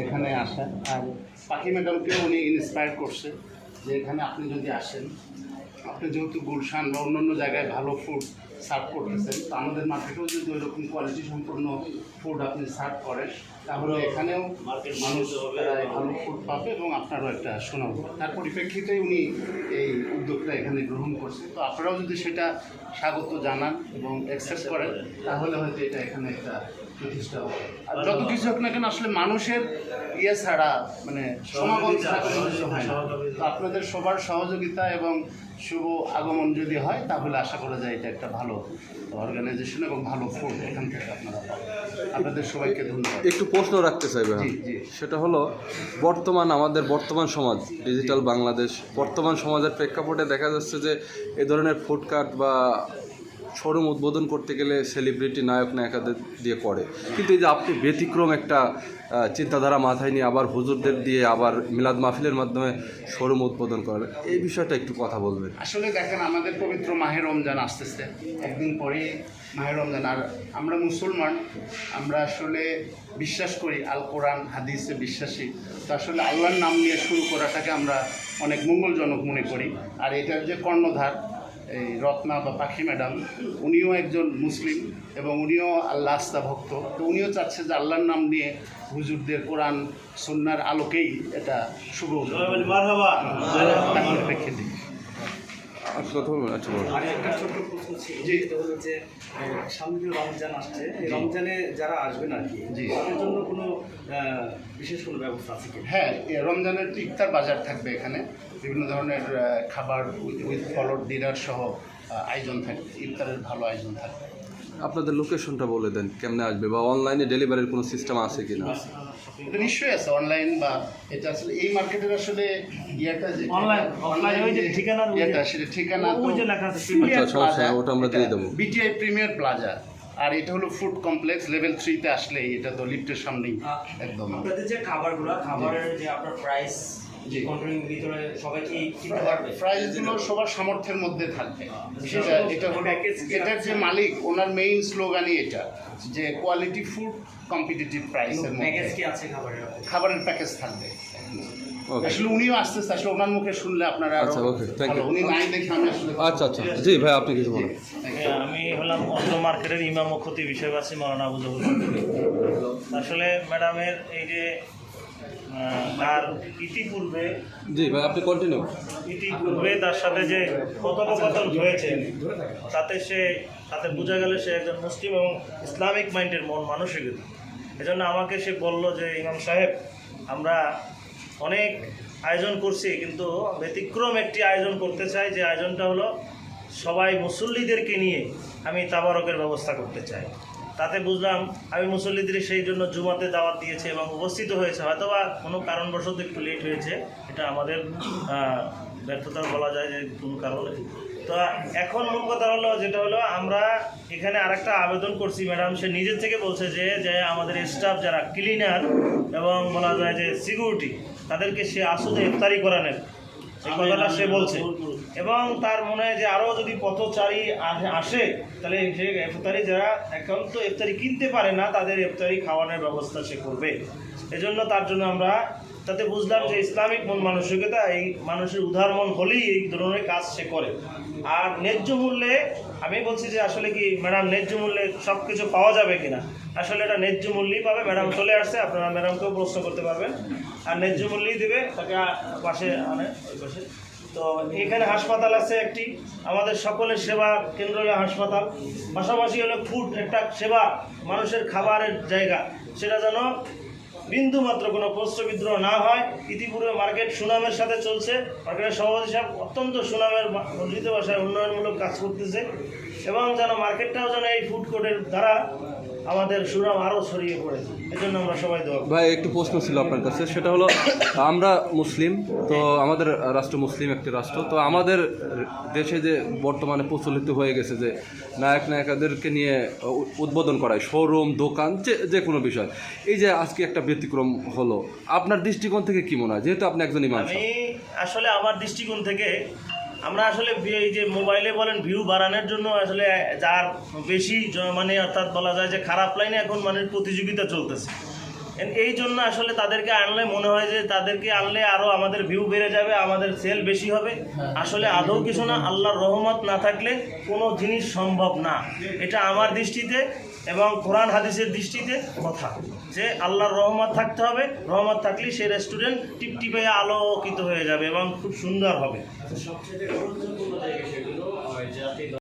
এখানে আসা। আর পাখি ম্যাডামকে উনি ইন্সপায়ার করছে যে এখানে আপনি যদি আসেন, আপনি যেহেতু গুলশান বা অন্যান্য জায়গায় ভালো ফুড সার্ভ করতেছেন, তো আমাদের মার্কেটেও যদি ওইরকম কোয়ালিটি সম্পন্ন ফুড আপনি সার্ভ করেন, তাহলে এখানেও মানুষ ভালো ফুড পাবে এবং আপনারও একটা সুনাম হবে। তার পরিপ্রেক্ষিতেই উনি এই উদ্যোগটা এখানে গ্রহণ করছে। তো আপনারাও যদি সেটা স্বাগত জানান এবং অ্যাকসেপ্ট করেন, তাহলে হয়তো এটা এখানে একটা প্রতিষ্ঠা হবে। আর যত কিছু হোক না কেন, আসলে মানুষের ইয়ে ছাড়া মানে সমাগম ছাড়া কোনো কিছু হয় না। তো আপনাদের সবার সহযোগিতা এবং শুভ আগমন যদি হয়, তাহলে আশা করা যায় এটা একটা ভালো অর্গানাইজেশন এবং ভালো ফুড এখান থেকে আপনারা পাবেন। আপনাদের সবাইকে ধন্যবাদ। একটু প্রশ্ন রাখতে চাই ভাই, জি জি। সেটা হলো আমাদের বর্তমান সমাজ, ডিজিটাল বাংলাদেশ, বর্তমান সমাজের প্রেক্ষাপটে দেখা যাচ্ছে যে এ ধরনের ফুডকার্ট বা শোরুম উদ্বোধন করতে গেলে সেলিব্রিটি নায়ক নায়িকাদের দিয়ে করে, কিন্তু এই যে আপনি ব্যতিক্রম একটা চিন্তাধারা মাথায় নিয়ে আবার হুজুরদের দিয়ে আবার মিলাদ মাহফিলের মাধ্যমে শোরুম উদ্বোধন করেন, এই বিষয়টা একটু কথা বলবেন। আসলে দেখেন, আমাদের পবিত্র মাহে রমজান আসতেছে, একদিন পরে মাহে রমজান। আর আমরা মুসলমান, আমরা আসলে বিশ্বাস করি, আল কোরআন হাদিসে বিশ্বাসী। তো আসলে আল্লাহর নাম নিয়ে শুরু করাটাকে আমরা অনেক মঙ্গলজনক মনে করি। আর এটার যে কর্ণধার এই রত্না বা পাখি ম্যাডাম, উনিও একজন মুসলিম এবং উনিও আল্লাহ আস্থা ভক্ত। তো উনিও চাচ্ছে যে আল্লাহর নাম নিয়ে হুজুরদের কোরআন সুন্নাহর আলোকেই এটা শুভ প্রেক্ষিতে। আর একটা ছোট্ট প্রশ্ন ছিল, যেটা হলো যে সামনে যে রমজান আসছে, এই রমজানে যারা আসবেন আর কি, তাদের জন্য কোনো বিশেষ কোনো ব্যবস্থা আছে কি? হ্যাঁ, রমজানের ইফতার বাজার থাকবে এখানে, বিভিন্ন ধরনের খাবার উইথ ফলর ডিনার সহ আয়োজন থাকবে, ইফতারের ভালো আয়োজন থাকবে। আপনাদের লোকেশনটা বলে দেন, কেমনে আসবে, বা অনলাইনে ডেলিভারির কোনো সিস্টেম আছে কি না? এটা নিশ্চয়ই আছে অনলাইন, বা এটা আসলে এই মার্কেটের আসলে ইয়েটা যে সেটা ঠিকানা ওটা আমরা দিয়ে দেবো। BTI premier plaza. আর এটা হলো ফুড কমপ্লেক্স লেভেল 3-তে আসলে, এটা তো লিফটের সামনেই একদম। আপনাদের যে খাবারের যে আপনার প্রাইস ভিতরে সবাই কি কিনতে পারবে? প্রাইসগুলো সবার সামর্থ্যের মধ্যে থাকবে। এটা হলো এটার যে মালিক, ওনার মেইন স্লোগানই এটা, যে কোয়ালিটি ফুড কম্পিটিটিভ প্রাইসের মধ্যে খাবারের প্যাকেজ থাকবে। আসলে উনিও আসতেছে, আসলে ওনার মুখে শুনলে আপনারা উনি নাই দেখে আমি আসলে আচ্ছা জি ভাই, আপনি কিছু বলেন। আমি হলাম অন্য মার্কেটের ইমাম ও খতিব বিষয়বাসী মাওলানা আবু জহুর। আসলে ম্যাডামের এই যে আর ইতিপূর্বে জি ভাই, আপনি কন্টিনিউ। ইতিপূর্বে তার সাথে যে কথোপকথন হয়েছে, তাতে বোঝা গেল সে একজন মুসলিম এবং ইসলামিক মাইন্ডের মানসিকতা। এজন্য আমাকে সে বলল যে ইমাম সাহেব, আমরা অনেক আয়োজন করছি, কিন্তু ব্যতিক্রম একটি আয়োজন করতে চাই, যে আয়োজনটা হলো সবাই মুসল্লিদেরকে নিয়ে আমি তাবারকের ব্যবস্থা করতে চাই। তাতে বুঝলাম আমি মুসল্লিদের সেই জন্য জুমাতে দাওয়াত দিয়েছে এবং উপস্থিত হয়েছে, হয়তোবা কোনো কারণবশত একটু লেট হয়েছে, এটা আমাদের ব্যর্থতা বলা যায় যে কোনো কারণে। তো এখন মূল কথা হলো, যেটা হলো আমরা এখানে আরেকটা আবেদন করছি, ম্যাডাম সে নিজের থেকে বলছে যে আমাদের স্টাফ যারা ক্লিনার এবং বলা যায় যে সিকিউরিটি, তাদেরকে সে আসলে ইফতারি করানোর এই কথাটা সে বলছে। এবং তার মনে হয় যে আরও যদি পথচারী আসে, তাহলে সে ইফতারি যারা একান্ত ইফতারি কিনতে পারে না, তাদের ইফতারি খাওয়ানোর ব্যবস্থা সে করবে। এজন্য তার জন্য আমরা তাতে বুঝলাম যে ইসলামিক মন মানসিকতা, এই মানুষের উদার মন হলেই এই ধরনের কাজ সে করে। আর ন্যায্য মূল্যে আমি বলছি যে আসলে কি ম্যাডাম ন্যায্য মূল্যে সব কিছু পাওয়া যাবে কিনা, আসলে এটা ন্যায্য মূল্যই পাবে। ম্যাডাম চলে আসছে, আপনারা ম্যাডামকেও প্রশ্ন করতে পারবেন, আর ন্যায্য মূল্যই দেবে তাকে পাশে আনে ওই পাশে। তো এখানে হাসপাতাল আছে একটি, আমাদের সকলের সেবা কেন্দ্র হলো হাসপাতাল, পাশাপাশি হলো ফুড একটা সেবা, মানুষের খাবারের জায়গা, সেটা যেন বিন্দু মাত্র কোনো প্রশ্ন বিদ্রোহ না হয়। ইতিপূর্বে মার্কেট সুনামের সাথে চলছে, মার্কেটের সভাপতি সাহেব অত্যন্ত সুনামের বর্ধিত ভাষায় উন্নয়নমূলক কাজ করতেছে, এবং যেন মার্কেটটাও যেন এই ফুড কোর্টের দ্বারা আমাদের সুনাম আরও ছড়িয়ে পড়ে। এই জন্য আমরা সবাই দোয়া করি। ভাই একটু প্রশ্ন ছিল আপনার কাছে, সেটা হলো আমরা মুসলিম, তো আমাদের রাষ্ট্র মুসলিম একটি রাষ্ট্র, তো আমাদের দেশে যে বর্তমানে প্রচলিত হয়ে গেছে যে নায়ক নায়িকাদেরকে নিয়ে উদ্বোধন করায় শোরুম দোকান যে কোনো বিষয়, এই যে আজকে একটা ব্যতিক্রম হলো, আপনার দৃষ্টিকোণ থেকে কি মনে হয়, যেহেতু আপনি একজন ইমাম? আমি আসলে আমার দৃষ্টিকোণ থেকে আমরা আসলে এই যে মোবাইলে বলেন ভিউ বাড়ানোর জন্য আসলে যার বেশি মানে অর্থাৎ বলা যায় যে খারাপ লাইনে এখন মানে প্রতিযোগিতা চলতেছে। এই জন্য আসলে তাদেরকে আনলে মনে হয় যে তাদেরকে আনলে আরও আমাদের ভিউ বেড়ে যাবে, আমাদের সেল বেশি হবে। আসলে আদৌ কিছু না, আল্লাহর রহমত না থাকলে কোনো জিনিস সম্ভব না। এটা আমার দৃষ্টিতে এবং কোরআন হাদিসের দৃষ্টিতে কথা, যে আল্লাহর রহমত থাকতে হবে। রহমত থাকলেই সেই রেস্টুরেন্ট টিপটিপে আলোকিত হয়ে যাবে এবং খুব সুন্দর হবে। সবচেয়ে গুরুত্বপূর্ণ জায়গা সেগুলো যাতে